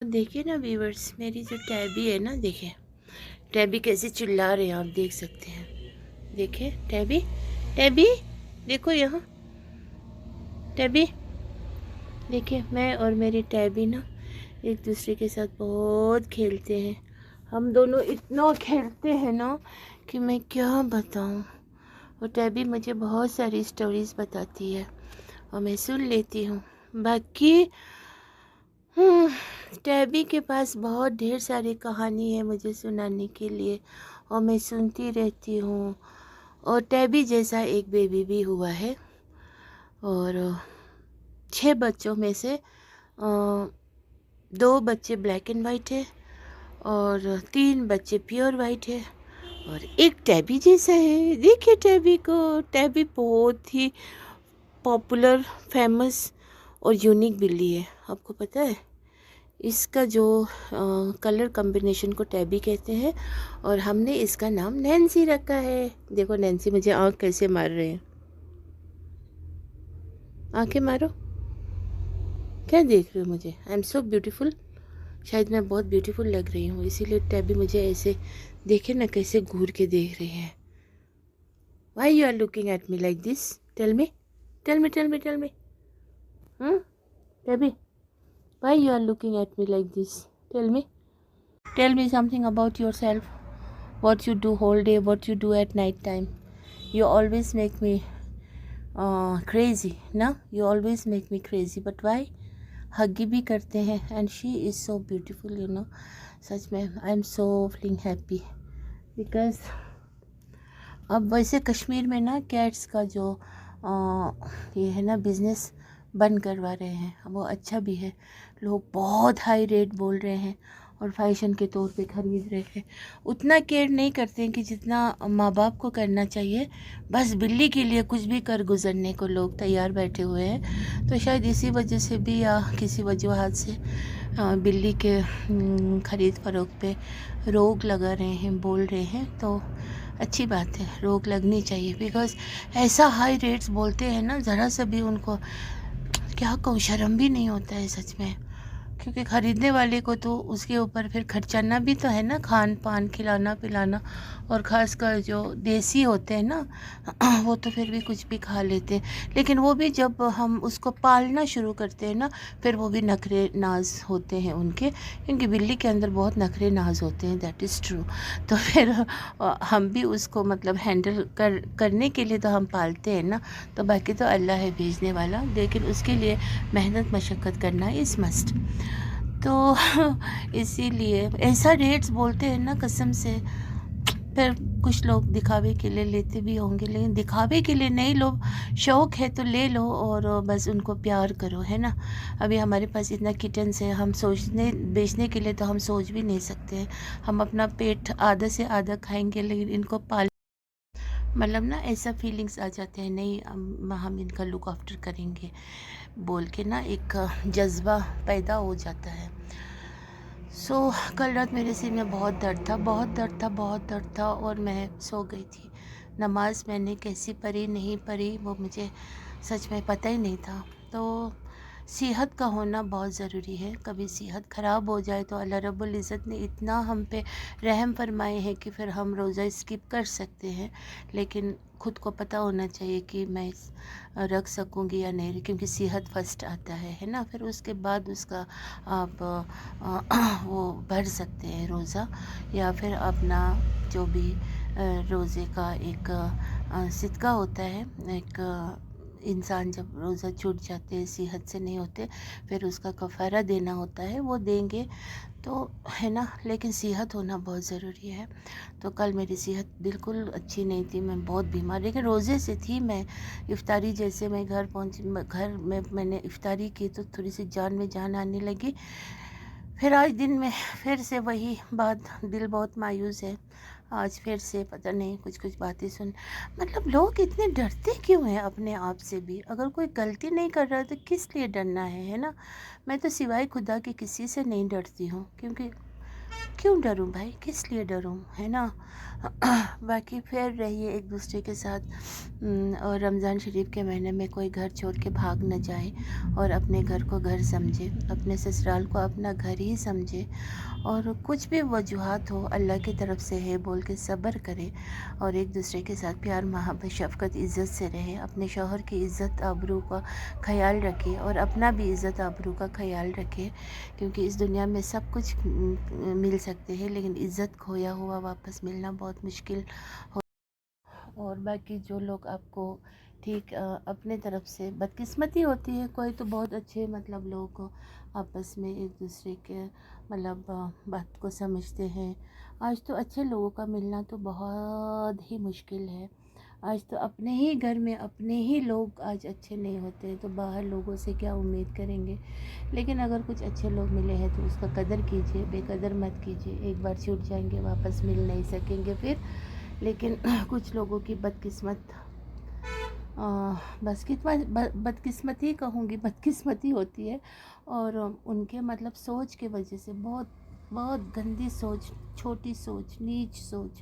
देखिए ना व्यूवर्स, मेरी जो टैबी है ना, देखिए टैबी कैसे चिल्ला रहे हैं, आप देख सकते हैं। देखिए टैबी, टैबी देखो यहाँ, टैबी देखिए। मैं और मेरी टैबी ना एक दूसरे के साथ बहुत खेलते हैं। हम दोनों इतना खेलते हैं ना कि मैं क्या बताऊँ। और टैबी मुझे बहुत सारी स्टोरीज बताती है और मैं सुन लेती हूँ। बाकी टैबी के पास बहुत ढेर सारी कहानी है मुझे सुनाने के लिए और मैं सुनती रहती हूँ। और टैबी जैसा एक बेबी भी हुआ है और 6 बच्चों में से 2 बच्चे ब्लैक एंड वाइट है और 3 बच्चे प्योर वाइट है और एक टैबी जैसा है। देखिए टैबी को, टैबी बहुत ही पॉपुलर, फेमस और यूनिक बिल्ली है। आपको पता है इसका जो कलर कॉम्बिनेशन को टैबी कहते हैं और हमने इसका नाम नैन्सी रखा है। देखो नैन्सी मुझे आँख कैसे मार रहे हैं, आंखें मारो। क्या देख रहे हो मुझे? I am so beautiful. शायद मैं बहुत ब्यूटीफुल लग रही हूँ, इसीलिए टैबी मुझे ऐसे देखे ना कैसे घूर के देख रही है। Why you are looking at me like this? Tell me, tell me, tell me, tell me. Tabby, why you are looking at me like this? Tell me. Tell me something about yourself. What you do whole day, what you do at night time. You always make me crazy. No? You always make me crazy. But why? Huggy भी करते हैं and she is so beautiful, you know. सच में I am so feeling happy because अब वैसे कश्मीर में ना cats का जो ये है ना बिज़नेस बंद करवा रहे हैं, वो अच्छा भी है। लोग बहुत हाई रेट बोल रहे हैं और फैशन के तौर पे ख़रीद रहे हैं। उतना केयर नहीं करते हैं कि जितना माँ बाप को करना चाहिए। बस बिल्ली के लिए कुछ भी कर गुजरने को लोग तैयार बैठे हुए हैं। तो शायद इसी वजह से भी या किसी वजूहत से बिल्ली के ख़रीद फ़रोख्त पे रोक लगा रहे हैं, बोल रहे हैं। तो अच्छी बात है, रोक लगनी चाहिए बिकॉज़ ऐसा हाई रेट्स बोलते हैं ना, ज़रा सा भी उनको क्या कहूँ, शर्म भी नहीं होता है सच में। क्योंकि ख़रीदने वाले को तो उसके ऊपर फिर खर्चाना भी तो है ना, खान पान, खिलाना पिलाना। और ख़ासकर जो देसी होते हैं ना वो तो फिर भी कुछ भी खा लेते हैं, लेकिन वो भी जब हम उसको पालना शुरू करते हैं ना, फिर वो भी नखरे नाज होते हैं उनके, क्योंकि बिल्ली के अंदर बहुत नखरे नाज होते हैं, दैट इज़ ट्रू। तो फिर हम भी उसको मतलब हैंडल करने के लिए तो हम पालते हैं ना। तो बाकी तो अल्लाह है भेजने वाला, लेकिन उसके लिए मेहनत मशक्क़त करना इज़ मस्ट। तो इसीलिए ऐसा रेट्स बोलते हैं ना कसम से। फिर कुछ लोग दिखावे के लिए लेते भी होंगे, लेकिन दिखावे के लिए नहीं लो, शौक़ है तो ले लो और बस उनको प्यार करो, है ना। अभी हमारे पास इतना किटन्स है, हम सोचने बेचने के लिए तो हम सोच भी नहीं सकते हैं। हम अपना पेट आधा से आधा खाएंगे, लेकिन इनको पाल मतलब ना ऐसा फीलिंग्स आ जाते हैं, नहीं हम इनका लुक आफ्टर करेंगे बोल के ना, एक जज्बा पैदा हो जाता है। कल रात मेरे सिर में बहुत दर्द था, बहुत दर्द था, बहुत दर्द था और मैं सो गई थी। नमाज़ मैंने कैसी पढ़ी नहीं पढ़ी वो मुझे सच में पता ही नहीं था। तो सेहत का होना बहुत ज़रूरी है। कभी सेहत ख़राब हो जाए तो अल्लाह रब्बुल इज़्ज़त ने इतना हम पे रहम फरमाए हैं कि फिर हम रोज़ा स्किप कर सकते हैं, लेकिन ख़ुद को पता होना चाहिए कि मैं रख सकूँगी या नहीं, क्योंकि सेहत फ़र्स्ट आता है ना। फिर उसके बाद उसका आप वो भर सकते हैं रोज़ा, या फिर अपना जो भी रोज़े का एक सिदका होता है, एक इंसान जब रोज़ा छूट जाते हैं, सेहत से नहीं होते, फिर उसका कफ़ारा देना होता है, वो देंगे तो है ना। लेकिन सेहत होना बहुत ज़रूरी है। तो कल मेरी सेहत बिल्कुल अच्छी नहीं थी, मैं बहुत बीमार, लेकिन रोज़े से थी मैं। इफ्तारी जैसे मैं घर पहुंची, घर में मैंने इफ्तारी की तो थोड़ी सी जान में जान आने लगी। फिर आज दिन में फिर से वही बात, दिल बहुत मायूस है। आज फिर से पता नहीं कुछ कुछ बातें सुन, मतलब लोग इतने डरते क्यों हैं अपने आप से भी? अगर कोई गलती नहीं कर रहा तो किस लिए डरना है ना। मैं तो सिवाय खुदा के किसी से नहीं डरती हूँ, क्योंकि क्यों डरूं भाई, किस लिए डरूं, है ना। बाकी फिर रहिए एक दूसरे के साथ, और रमज़ान शरीफ के महीने में कोई घर छोड़ के भाग न जाए, और अपने घर को घर समझे, अपने ससुराल को अपना घर ही समझे, और कुछ भी वजूहात हो अल्लाह की तरफ से है बोल के सब्र करे, और एक दूसरे के साथ प्यार मोहब्बत शफ़क़त इज़्ज़त से रहे, अपने शौहर की इज़्ज़त आबरू का ख़याल रखे, और अपना भी इज़्ज़त आबरू का ख़याल रखे, क्योंकि इस दुनिया में सब कुछ मिल सकते हैं, लेकिन इज़्ज़त खोया हुआ वापस मिलना बहुत मुश्किल हो। और बाकी जो लोग आपको ठीक अपने तरफ से बदकिस्मती होती है, कोई तो बहुत अच्छे मतलब लोग आपस में एक दूसरे के मतलब बात को समझते हैं। आज तो अच्छे लोगों का मिलना तो बहुत ही मुश्किल है। आज तो अपने ही घर में अपने ही लोग आज अच्छे नहीं होते, तो बाहर लोगों से क्या उम्मीद करेंगे। लेकिन अगर कुछ अच्छे लोग मिले हैं तो उसका कदर कीजिए, बेकदर मत कीजिए। एक बार छूट जाएंगे वापस मिल नहीं सकेंगे फिर। लेकिन कुछ लोगों की बदकिस्मत बस कितना बदकिस्मती कहूँगी, बदकिस्मती होती है, और उनके मतलब सोच के वजह से बहुत बहुत गंदी सोच, छोटी सोच, नीच सोच,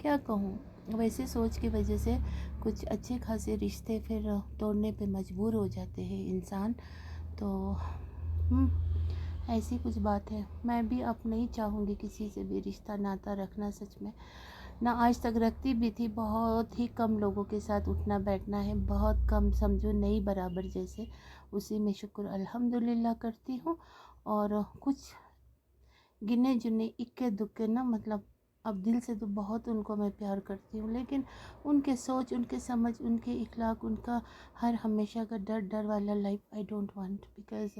क्या कहूँ, वैसे सोच की वजह से कुछ अच्छे खासे रिश्ते फिर तोड़ने पे मजबूर हो जाते हैं इंसान। तो ऐसी कुछ बात है। मैं भी अब नहीं चाहूँगी किसी से भी रिश्ता नाता रखना, सच में ना आज तक रखती भी थी। बहुत ही कम लोगों के साथ उठना बैठना है, बहुत कम, समझो नहीं बराबर जैसे। उसी में शुक्र अल्हम्दुलिल्लाह करती हूँ। और कुछ गिने चुने इक्के दुक्के ना मतलब अब दिल से तो बहुत उनको मैं प्यार करती हूँ, लेकिन उनके सोच, उनके समझ, उनके इखलाक, उनका हर हमेशा का डर डर वाला life I don't want. Because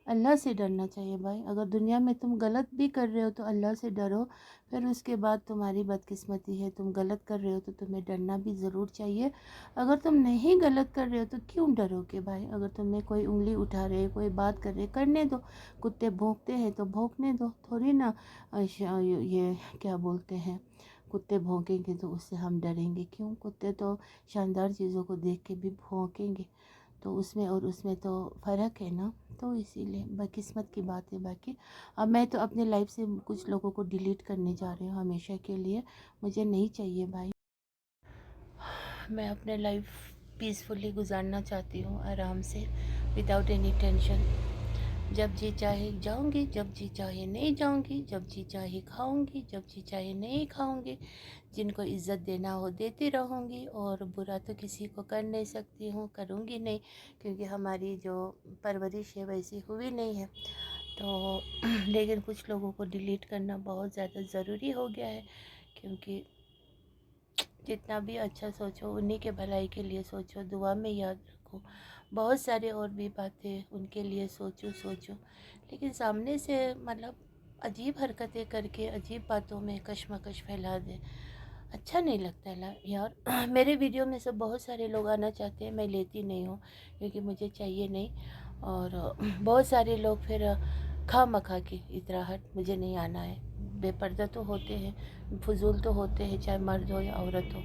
Allah से डरना चाहिए भाई। अगर दुनिया में तुम गलत भी कर रहे हो तो अल्लाह से डरो, फिर उसके बाद तुम्हारी बदकिस्मती है, तुम गलत कर रहे हो तो तुम्हें डरना भी ज़रूर चाहिए। अगर तुम नहीं गलत कर रहे हो तो क्यों डरोगे भाई। अगर तुम्हें कोई उंगली उठा रहे, कोई बात कर रहे, करने दो। कुत्ते भौंकते हैं तो भौंकने दो, थोड़ी ना ये क्या बोलते हैं, कुत्ते भौंकेंगे तो उससे हम डरेंगे क्यों। कुत्ते तो शानदार चीज़ों को देख के भी भौंकेंगे, तो उसमें और उसमें तो फ़र्क है ना। तो इसीलिए बदकिस्मत की बात है। बाकी अब मैं तो अपने लाइफ से कुछ लोगों को डिलीट करने जा रही हूँ हमेशा के लिए। मुझे नहीं चाहिए भाई। मैं अपने लाइफ पीसफुली गुजारना चाहती हूँ, आराम से, विदाउट एनी टेंशन। जब जी चाहे जाऊंगी, जब जी चाहे नहीं जाऊंगी, जब जी चाहे खाऊंगी, जब जी चाहे नहीं खाऊंगी। जिनको इज़्ज़त देना हो देती रहूंगी, और बुरा तो किसी को कर नहीं सकती हूँ, करूँगी नहीं, क्योंकि हमारी जो परवरिश है वैसी हुई नहीं है। तो लेकिन कुछ लोगों को डिलीट करना बहुत ज़्यादा ज़रूरी हो गया है, क्योंकि जितना भी अच्छा सोचो उन्हीं के भलाई के लिए सोचो, दुआ में याद रखो। बहुत सारे और भी बातें उनके लिए सोचो, लेकिन सामने से मतलब अजीब हरकतें करके अजीब बातों में कशमकश फैला दे, अच्छा नहीं लगता है यार। मेरे वीडियो में सब बहुत सारे लोग आना चाहते हैं, मैं लेती नहीं हूँ क्योंकि मुझे चाहिए नहीं। और बहुत सारे लोग फिर खा मखा की इतराहट, मुझे नहीं आना है। बेपर्दा तो होते हैं, फजूल तो होते हैं, चाहे मर्द हो या औरत हो।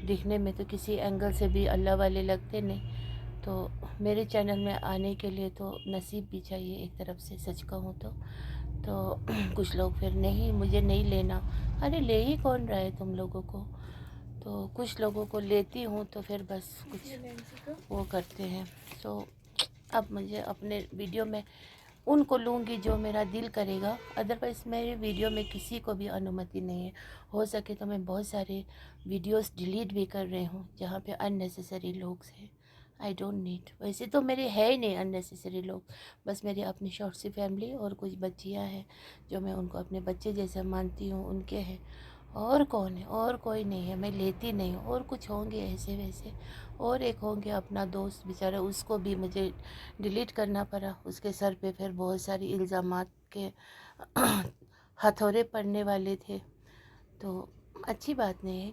दिखने में तो किसी एंगल से भी अल्लाह वाले लगते नहीं। तो मेरे चैनल में आने के लिए तो नसीब भी चाहिए एक तरफ से, सच कहूँ तो कुछ लोग फिर नहीं, मुझे नहीं लेना। अरे ले ही कौन रहा है तुम लोगों को। तो कुछ लोगों को लेती हूँ तो फिर बस कुछ वो करते हैं। तो अब मुझे अपने वीडियो में उनको लूँगी जो मेरा दिल करेगा, अदरवाइज़ मेरे वीडियो में किसी को भी अनुमति नहीं है। हो सके तो मैं बहुत सारे वीडियोस डिलीट भी कर रही हूँ जहाँ पे अननेसेसरी लोग हैं। आई डोंट नीड, वैसे तो मेरे है ही नहीं अननेसेसरी लोग, बस मेरी अपनी शॉर्ट सी फैमिली और कुछ बच्चियाँ हैं जो मैं उनको अपने बच्चे जैसा मानती हूँ, उनके हैं। और कौन है, और कोई नहीं है, मैं लेती नहीं हूँ। और कुछ होंगे ऐसे वैसे, और एक होंगे अपना दोस्त बेचारा, उसको भी मुझे डिलीट करना पड़ा। उसके सर पे फिर बहुत सारी इल्ज़ामात के हथौड़े पड़ने वाले थे, तो अच्छी बात नहीं है।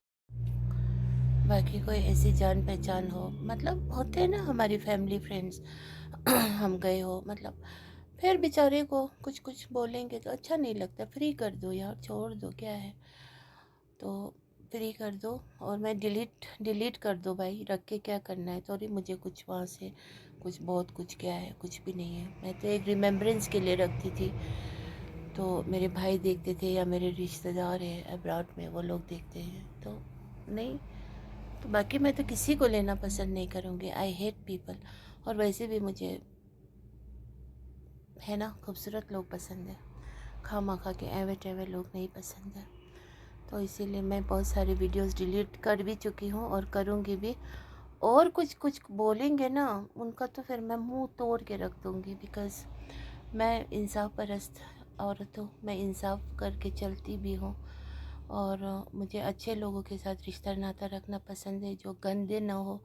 बाकी कोई ऐसी जान पहचान हो, मतलब होते हैं ना हमारी फैमिली फ्रेंड्स, हम गए हो मतलब, फिर बेचारे को कुछ कुछ बोलेंगे तो अच्छा नहीं लगता। फ्री कर दो यार, छोड़ दो, क्या है। तो फ्री कर दो, और मैं डिलीट कर दो भाई, रख के क्या करना है। थोड़ी मुझे कुछ वहाँ से कुछ बहुत कुछ क्या है, कुछ भी नहीं है। मैं तो एक रिमेम्बरेंस के लिए रखती थी। تو میرے بھائی دیکھتے تھے یا میرے رشتہ دار ہیں ابراڈ میں وہ لوگ دیکھتے ہیں، تو نہیں. تو باقی میں تو کسی کو لینا پسند نہیں کروں گی. I hate people. اور ویسے بھی مجھے ہے نا خوبصورت لوگ پسند ہیں، خواہ خواہ کے ایوے ٹیوے لوگ نہیں پسند ہیں. تو اسی لیے میں بہت ساری ویڈیوز ڈیلیٹ کر بھی چکی ہوں اور کروں گی بھی. اور کچھ بولیں گے نا ان کا تو پھر میں منہ توڑ کے رکھ دوں گی، بیکاز میں انصاف پرست عورت ہوں. میں انصاف کر کے چلتی بھی ہوں، اور مجھے اچھے لوگوں کے ساتھ رشتہ ناتا رکھنا پسند ہے، جو گندے نہ ہو،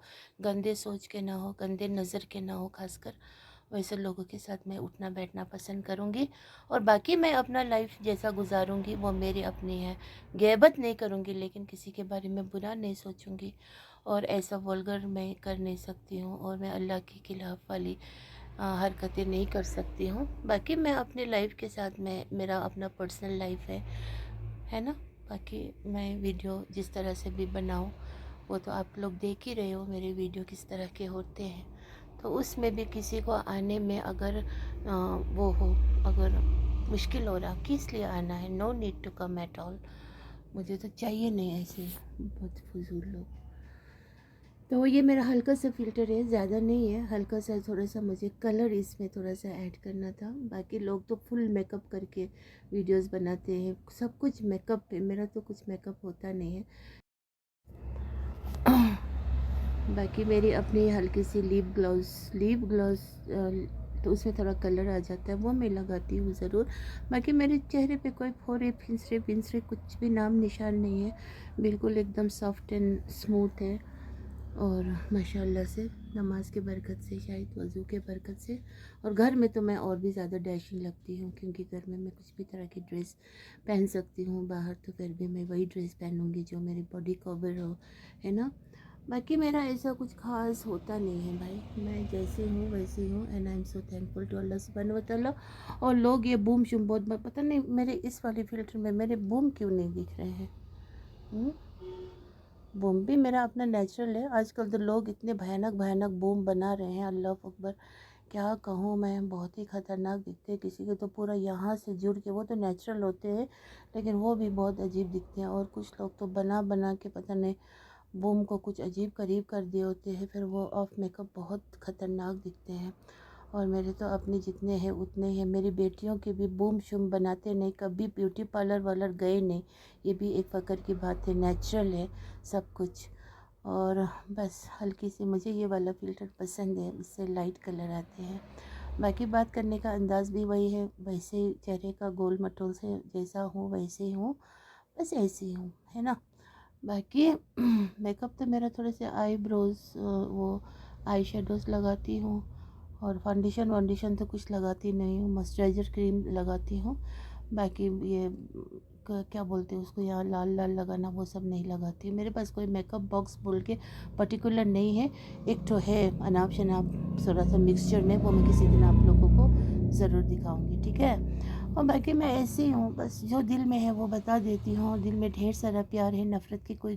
گندے سوچ کے نہ ہو، گندے نظر کے نہ ہو. خاص کر ویسے لوگوں کے ساتھ میں اٹھنا بیٹھنا پسند کروں گی. اور باقی میں اپنا لائف جیسا گزاروں گی وہ میری اپنی ہے. غیبت نہیں کروں گی، لیکن کسی کے بارے میں برا نہیں سوچوں گی، اور ایسا ولگر میں کر نہیں سکتی ہوں، اور میں اللہ کے خلاف والی حرکتیں نہیں کر سکتی ہوں. باقی میں اپنے لائف کے ساتھ میرا اپنا پرسنل لائف ہے نا. باقی میں ویڈیو جس طرح سے بھی بناؤں وہ تو آپ لوگ دیکھ ہی رہے ہو میرے ویڈیو کس طرح کے ہوتے ہیں. تو اس میں بھی کسی کو آنے میں اگر وہ ہو، اگر مشکل ہو رہا کس لیے آنا ہے، no need to come at all. مجھے تو چاہیے نہیں ایسے بہت فضول لوگ. تو یہ میرا ہلکا سا فلٹر ہے، زیادہ نہیں ہے، ہلکا سا تھوڑا سا مجھے کلر اس میں تھوڑا سا ایڈ کرنا تھا. باقی لوگ تو فل میک اپ کر کے ویڈیوز بناتے ہیں، سب کچھ میک اپ پہ. میرا تو کچھ میک اپ ہوتا نہیں ہے. باقی میری اپنی ہلکی سی لیپ گلوز تو اس میں تھوڑا کلر آ جاتا ہے، وہ میں لگاتی ہوں ضرور. باقی میرے چہرے پہ کوئی پھورے پھنسرے کچھ بھی نام نشان نہیں ہے، بالکل ایک دم سافٹ اینڈ اسموتھ ہے. اور ماشاءاللہ سے نماز کے برکت سے، شاید وضو کے برکت سے. اور گھر میں تو میں اور بھی زیادہ ڈیشنگ لگتی ہوں، کیونکہ گھر میں کچھ بھی طرح کی ڈریس پہن سکتی ہوں. باہر تو پھر بھی میں وہی ڈریس پہنوں گی جو میری باڈی کور ہو، ہے نا. باقی میرا ایسا کچھ خاص ہوتا نہیں ہے بھائی، میں جیسے ہوں ویسے ہوں. And I am so thankful to Allah سبحانہ و تعالیٰ. اور لوگ یہ بوم شم بہت پتہ نہیں میرے اس والی فلٹر میں میرے بوم کیوں نہیں دکھ رہے ہیں. بوم بھی میرا اپنا نیچرل ہے. آج کل تو لوگ اتنے بھیانک بوم بنا رہے ہیں، اللہ اکبر. کیا کہوں میں، بہت ہی خطرناک دکھتے ہیں. کسی کے تو پورا یہاں سے جڑ کے، وہ تو نیچرل ہوتے ہیں لیکن وہ بھی بہت عجیب دکھتے ہیں. اور کچھ لوگ تو بنا کے پتہ نہیں بوم کو کچھ عجیب قریب کر دیے ہوتے ہیں، پھر وہ آف میک اپ بہت خطرناک دکھتے ہیں. اور میرے تو اپنے جتنے ہیں اتنے ہیں. میری بیٹیوں کے بھی بوم شم بناتے نہیں، کبھی بیوٹی پارلر والر گئے نہیں. یہ بھی ایک فخر کی بات ہے، نیچرل ہے سب کچھ. اور بس ہلکی سی مجھے یہ والا فلٹر پسند ہے، اس سے لائٹ کلر آتے ہیں. باقی بات کرنے کا انداز بھی وہی ہے، ویسے ہی چہرے کا گول مٹول سے جیسا ہوں ویسے ہی ہوں، بس ایسے ہی ہوں، ہے نا. باقی میک اپ تو میرا تھوڑے سے آئی بروز، وہ آئی شیڈوز لگاتی ہوں. اور فاؤنڈیشن تو کچھ لگاتی نہیں ہوں. موئسچرائزر کریم لگاتی ہوں. باقی یہ کیا بولتے ہیں اس کو، یہاں لال لگانا وہ سب نہیں لگاتی. میرے پاس کوئی میک اپ باکس بول کے پرٹیکولر نہیں ہے. ایک تو ہے اناپ شناپ تھوڑا سا مکسچر میں، وہ میں کسی دن آپ لوگوں کو ضرور دکھاؤں گی، ٹھیک ہے. اور باقی میں ایسے ہی ہوں، بس جو دل میں ہے وہ بتا دیتی ہوں. دل میں ڈھیر سارا پیار ہے، نفرت کی کوئی